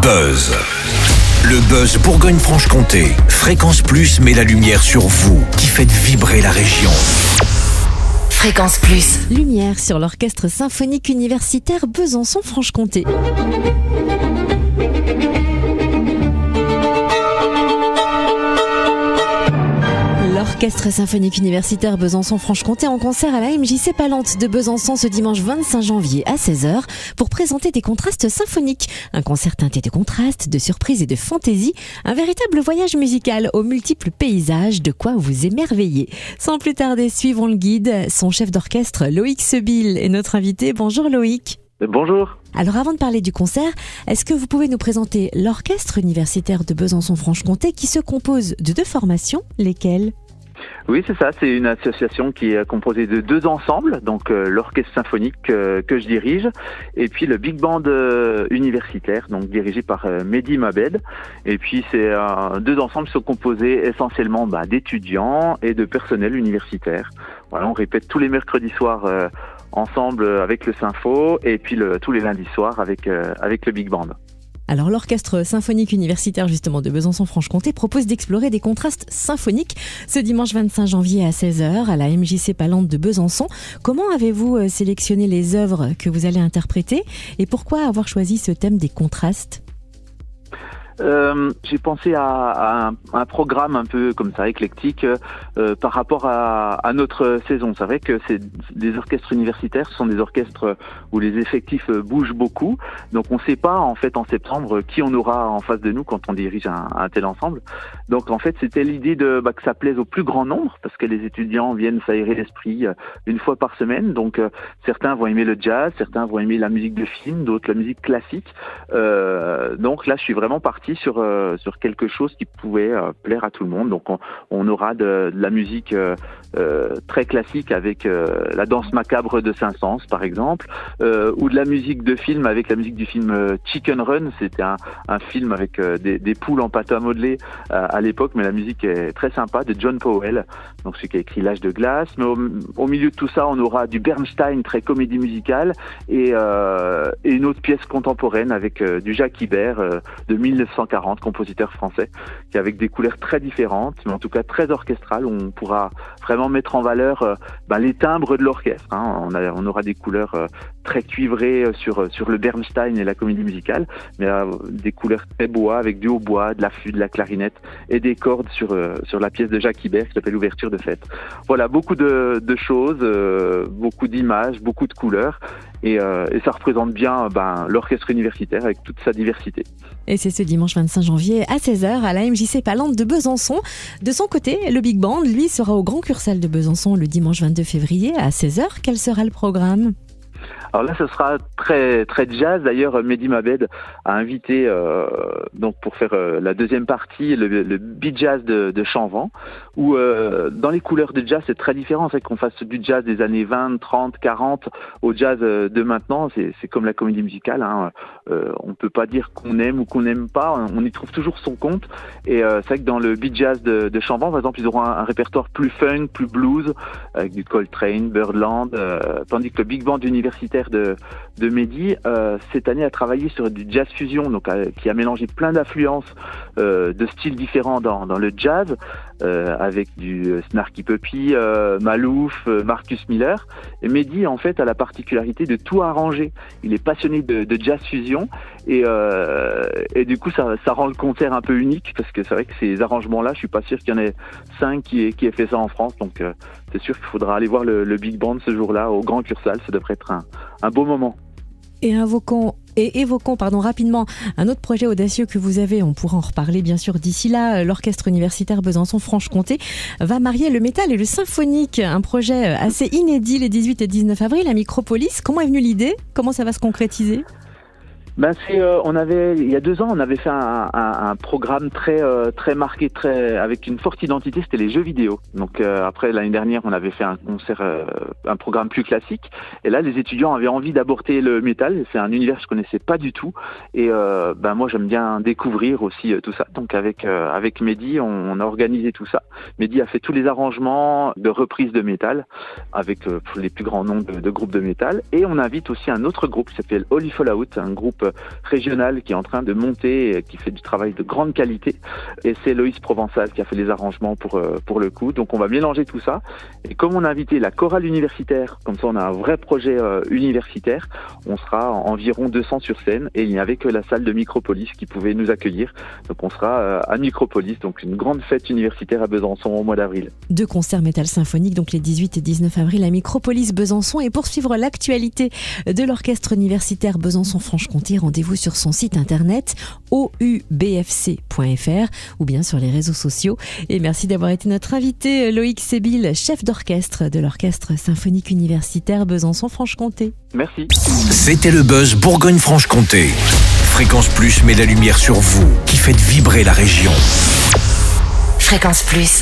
Buzz. Le Buzz Bourgogne-Franche-Comté. Fréquence Plus met la lumière sur vous qui faites vibrer la région. Fréquence Plus. Lumière sur l'orchestre symphonique universitaire Besançon-Franche-Comté. L'Orchestre symphonique universitaire Besançon-Franche-Comté en concert à la MJC Palante de Besançon ce dimanche 25 janvier à 16h pour présenter des contrastes symphoniques. Un concert teinté de contrastes, de surprises et de fantaisie. Un véritable voyage musical aux multiples paysages, de quoi vous émerveiller. Sans plus tarder, suivons le guide. Son chef d'orchestre, Loïc Sebil, est notre invité. Bonjour Loïc. Bonjour. Alors avant de parler du concert, est-ce que vous pouvez nous présenter l'Orchestre universitaire de Besançon-Franche-Comté qui se compose de deux formations, lesquelles ? Oui, c'est ça. C'est une association qui est composée de deux ensembles, donc l'orchestre symphonique que je dirige, et puis le big band universitaire, donc dirigé par Mehdi Mabed. Et puis c'est deux ensembles qui sont composés essentiellement d'étudiants et de personnel universitaire. Voilà, on répète tous les mercredis soirs ensemble avec le Sympho, et puis tous les lundis soirs avec le big band. Alors l'Orchestre symphonique universitaire justement de Besançon-Franche-Comté propose d'explorer des contrastes symphoniques ce dimanche 25 janvier à 16h à la MJC Palante de Besançon. Comment avez-vous sélectionné les œuvres que vous allez interpréter et pourquoi avoir choisi ce thème des contrastes ? J'ai pensé à un programme un peu comme ça, éclectique, par rapport à notre saison. C'est vrai que c'est des orchestres universitaires, ce sont des orchestres où les effectifs bougent beaucoup. Donc on ne sait pas en fait en septembre qui on aura en face de nous quand on dirige un tel ensemble. Donc en fait c'était l'idée que ça plaise au plus grand nombre parce que les étudiants viennent s'aérer l'esprit une fois par semaine. Donc certains vont aimer le jazz, certains vont aimer la musique de film, d'autres la musique classique. Donc là je suis vraiment parti sur quelque chose qui pouvait plaire à tout le monde. Donc on aura de la musique très classique avec la danse macabre de Saint-Saëns par exemple, ou de la musique de film avec la musique du film Chicken Run. C'était un film avec des poules en pâte à modeler à l'époque, mais la musique est très sympa, de John Powell, donc celui qui a écrit L'Âge de glace. Mais au milieu de tout ça, on aura du Bernstein, très comédie musicale, et une autre pièce contemporaine avec du Jacques Ibert de 1940, compositeur français, qui avec des couleurs très différentes, mais en tout cas très orchestrales. On pourra vraiment mettre en valeur les timbres de l'orchestre. On aura des couleurs très cuivrées sur le Bernstein et la comédie musicale, mais des couleurs très bois, avec du hautbois, de la flûte, de la clarinette et des cordes sur la pièce de Jacques Ibert qui s'appelle Ouverture de fête. Voilà, beaucoup de choses, beaucoup d'images, beaucoup de couleurs. Et ça représente bien l'orchestre universitaire avec toute sa diversité. Et c'est ce dimanche 25 janvier à 16h à la MJC Palante de Besançon. De son côté, le Big Band, lui, sera au Grand Cursal de Besançon le dimanche 22 février à 16h. Quel sera le programme ? Alors là, ce sera très très jazz. D'ailleurs, Mehdi Mabed a invité donc pour faire la deuxième partie le beat jazz de Chanvan, où dans les couleurs de jazz, c'est très différent. C'est qu'on fasse du jazz des années 20, 30, 40 au jazz de maintenant. C'est comme la comédie musicale. On peut pas dire qu'on aime ou qu'on n'aime pas. On y trouve toujours son compte. Et c'est vrai que dans le beat jazz de Chanvan, par exemple, ils auront un répertoire plus funk, plus blues, avec du Coltrane, Birdland, tandis que le big band universitaire de Mehdi cette année a travaillé sur du jazz fusion, donc qui a mélangé plein d'influences de styles différents dans le jazz, avec du Snarky Puppy, Malouf, Marcus Miller. Et Mehdi en fait a la particularité de tout arranger. Il est passionné de jazz fusion et du coup ça rend le concert un peu unique parce que c'est vrai que ces arrangements-là, je suis pas sûr qu'il y en ait 5 qui aient fait ça en France. Donc c'est sûr qu'il faudra aller voir le big band ce jour-là au Grand Cursal. Ça devrait être un beau moment. Et évoquons rapidement un autre projet audacieux que vous avez. On pourra en reparler bien sûr d'ici là. L'Orchestre universitaire Besançon-Franche-Comté va marier le métal et le symphonique. Un projet assez inédit les 18 et 19 avril à Micropolis. Comment est venue l'idée ? Comment ça va se concrétiser ? Il y a 2 ans, on avait fait un programme très marqué, avec une forte identité, c'était les jeux vidéo. Donc après l'année dernière, on avait fait un concert, un programme plus classique. Et là, les étudiants avaient envie d'aborder le métal. C'est un univers que je connaissais pas du tout. Et moi, j'aime bien découvrir aussi tout ça. Donc avec Mehdi, on a organisé tout ça. Mehdi a fait tous les arrangements de reprises de métal avec les plus grands noms de groupes de métal. Et on invite aussi un autre groupe qui s'appelle Holy Fallout, un groupe régional qui est en train de monter, et qui fait du travail de grande qualité. Et c'est Loïs Provençal qui a fait les arrangements pour le coup. Donc on va mélanger tout ça. Et comme on a invité la chorale universitaire, comme ça on a un vrai projet universitaire, on sera environ 200 sur scène et il n'y avait que la salle de Micropolis qui pouvait nous accueillir. Donc on sera à Micropolis, donc une grande fête universitaire à Besançon au mois d'avril. 2 concerts métal symphoniques, donc les 18 et 19 avril à Micropolis Besançon. Et pour suivre l'actualité de l'orchestre universitaire Besançon-Franche-Comté, rendez-vous sur son site internet oubfc.fr ou bien sur les réseaux sociaux. Et merci d'avoir été notre invité, Loïc Sébil, chef d'orchestre de l'orchestre symphonique universitaire Besançon-Franche-Comté. Merci. C'était le Buzz Bourgogne-Franche-Comté. Fréquence Plus met la lumière sur vous, qui faites vibrer la région. Fréquence Plus.